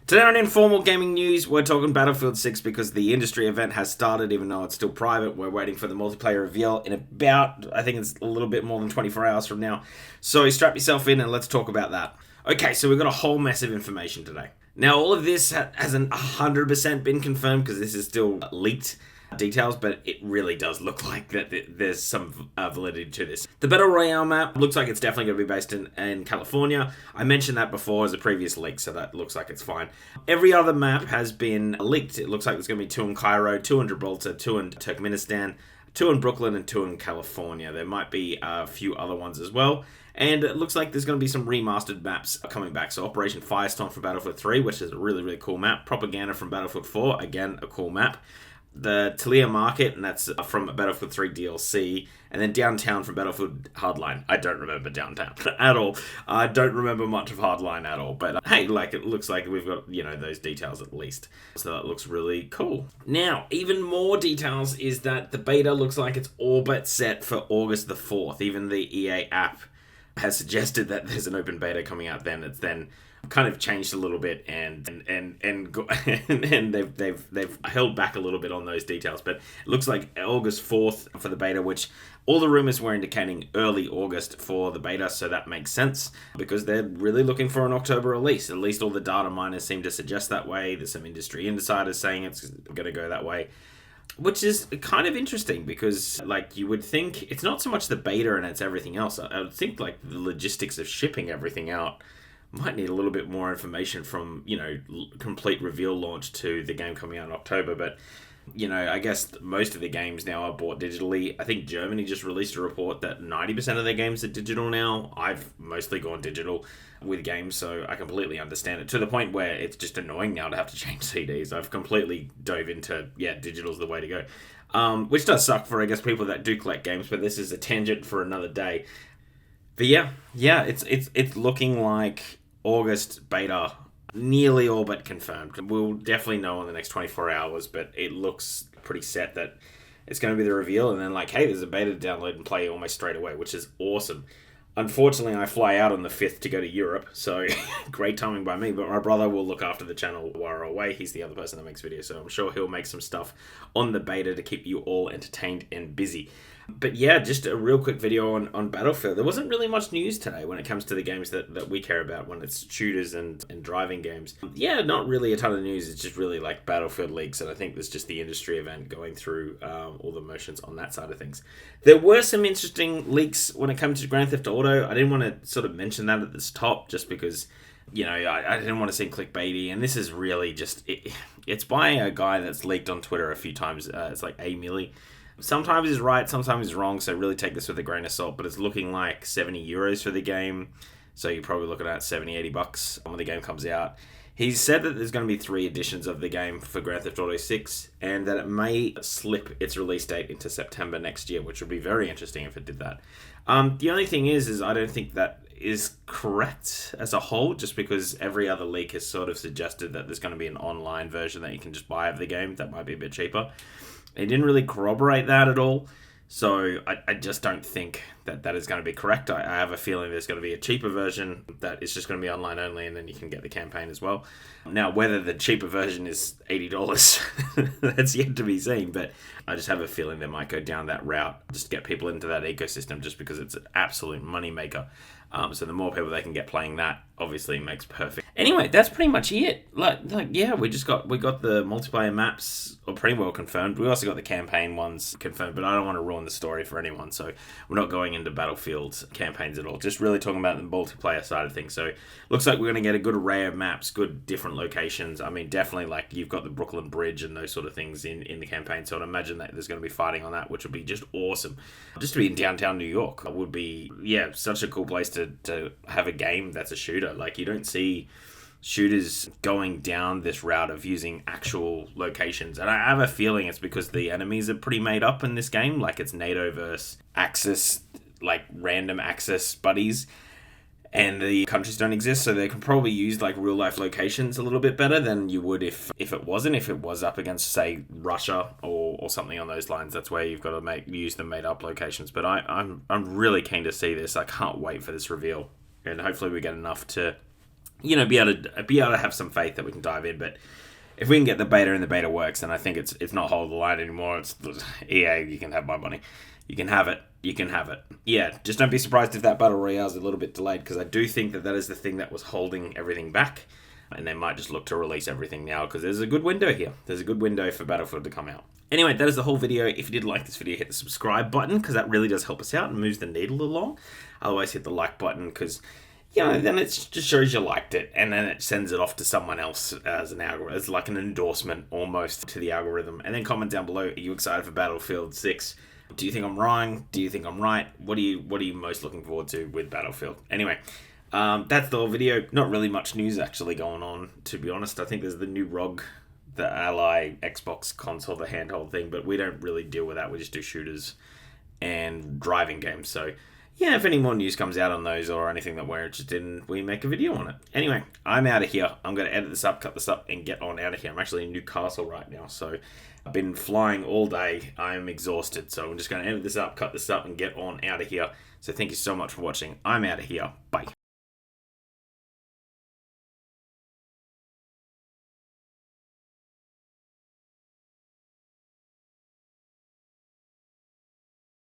Today on Informal Gaming News, we're talking Battlefield 6 because the industry event has started, even though it's still private. We're waiting for the multiplayer reveal in about, I think it's a little bit more than 24 hours from now. So strap yourself in and let's talk about that. Okay, so we've got a whole mess of information today. Now, all of this hasn't 100% been confirmed because this is still leaked details, but it really does look like that there's some validity to this. The Battle Royale map looks like it's definitely going to be based in California. I mentioned that before as a previous leak, so that looks like it's fine. Every other map has been leaked. It looks like there's going to be 2 in Cairo, 2 in Gibraltar, 2 in Turkmenistan, 2 in Brooklyn, and 2 in California. There might be a few other ones as well. And it looks like there's going to be some remastered maps coming back. So Operation Firestorm from Battlefield 3, which is a really, really cool map. Propaganda from Battlefield 4, again, a cool map. The Talia Market, and that's from Battlefield 3 DLC, and then Downtown from Battlefield Hardline. I don't remember Downtown at all. I don't remember much of Hardline at all, but hey, like, it looks like we've got, those details at least. So that looks really cool. Now, even more details is that the beta looks like it's all but set for August the 4th. Even the EA app has suggested that there's an open beta coming out then. It's then kind of changed a little bit and they've held back a little bit on those details, but it looks like August 4th for the beta, which all the rumors were indicating early August for the beta, so that makes sense because they're really looking for an October release. At least all the data miners seem to suggest that way. There's some industry insiders saying it's going to go that way, which is kind of interesting because, like, you would think it's not so much the beta and it's everything else. I would think, like, the logistics of shipping everything out might need a little bit more information from, complete reveal launch to the game coming out in October. But, I guess most of the games now are bought digitally. I think Germany just released a report that 90% of their games are digital now. I've mostly gone digital with games, so I completely understand it, to the point where it's just annoying now to have to change CDs. I've completely dove into, digital's the way to go. Which does suck for, I guess, people that do collect games, but this is a tangent for another day. But it's looking like August beta, nearly all but confirmed. We'll definitely know in the next 24 hours, but it looks pretty set that it's going to be the reveal, and then, like, hey, there's a beta to download and play almost straight away, which is awesome. Unfortunately, I fly out on the 5th to go to Europe, so great timing by me, but my brother will look after the channel while we're away. He's the other person that makes videos, so I'm sure he'll make some stuff on the beta to keep you all entertained and busy. But yeah, just a real quick video on Battlefield. There wasn't really much news today when it comes to the games that we care about, when it's shooters and driving games. Yeah, not really a ton of news. It's just really like Battlefield leaks, and I think there's just the industry event going through all the motions on that side of things. There were some interesting leaks when it comes to Grand Theft Auto. I didn't want to sort of mention that at this top just because, I didn't want to seem clickbaity, and this is really just, it's by a guy that's leaked on Twitter a few times. It's like A-Millie. Sometimes he's right, sometimes he's wrong, so really take this with a grain of salt, but it's looking like 70 euros for the game, so you're probably looking at 70, 80 bucks when the game comes out. He's said that there's going to be 3 editions of the game for Grand Theft Auto 6, and that it may slip its release date into September next year, which would be very interesting if it did that. The only thing is I don't think that is correct as a whole, just because every other leak has sort of suggested that there's going to be an online version that you can just buy of the game that might be a bit cheaper. It didn't really corroborate that at all, so I just don't think that is going to be correct. I have a feeling there's going to be a cheaper version that is just going to be online only, and then you can get the campaign as well. Now, whether the cheaper version is $80, that's yet to be seen, but I just have a feeling they might go down that route, just get people into that ecosystem, just because it's an absolute moneymaker. So the more people they can get playing that, obviously makes perfect. Anyway, that's pretty much it. We got the multiplayer maps pretty well confirmed. We also got the campaign ones confirmed, but I don't want to ruin the story for anyone, so we're not going into Battlefield campaigns at all. Just really talking about the multiplayer side of things. So looks like we're going to get a good array of maps, good different locations. I mean, definitely, like, you've got the Brooklyn Bridge and those sort of things in the campaign, so I'd imagine that there's going to be fighting on that, which would be just awesome. Just to be in downtown New York would be, such a cool place to have a game that's a shooter. Like, you don't see shooters going down this route of using actual locations, and I have a feeling it's because the enemies are pretty made up in this game. Like, it's NATO versus Axis, like random Axis buddies, and the countries don't exist, so they can probably use like real life locations a little bit better than you would if it was up against, say, Russia or something on those lines. That's where you've got to use the made up locations. But I'm really keen to see this. I can't wait for this reveal, and hopefully we get enough to be able to have some faith that we can dive in. But if we can get the beta and the beta works, then I think it's not hold the line anymore. It's EA, you can have my money. You can have it. You can have it. Yeah, just don't be surprised if that Battle Royale is a little bit delayed, because I do think that is the thing that was holding everything back. And they might just look to release everything now, because there's a good window here. There's a good window for Battlefield to come out. Anyway, that is the whole video. If you did like this video, hit the subscribe button, because that really does help us out and moves the needle along. Otherwise, hit the like button, because then it just shows you liked it, and then it sends it off to someone else as an algorithm, as like an endorsement almost to the algorithm. And then comment down below, are you excited for Battlefield 6? Do you think I'm wrong? Do you think I'm right? What are you most looking forward to with Battlefield? Anyway, that's the whole video. Not really much news actually going on, to be honest. I think there's the new ROG, the Ally Xbox console, the handheld thing, but we don't really deal with that. We just do shooters and driving games. So yeah, if any more news comes out on those or anything that we're interested in, we make a video on it. Anyway, I'm out of here. I'm going to edit this up, cut this up, and get on out of here. I'm actually in Newcastle right now, so I've been flying all day. I'm exhausted, so I'm just going to edit this up, cut this up, and get on out of here. So thank you so much for watching. I'm out of here. Bye.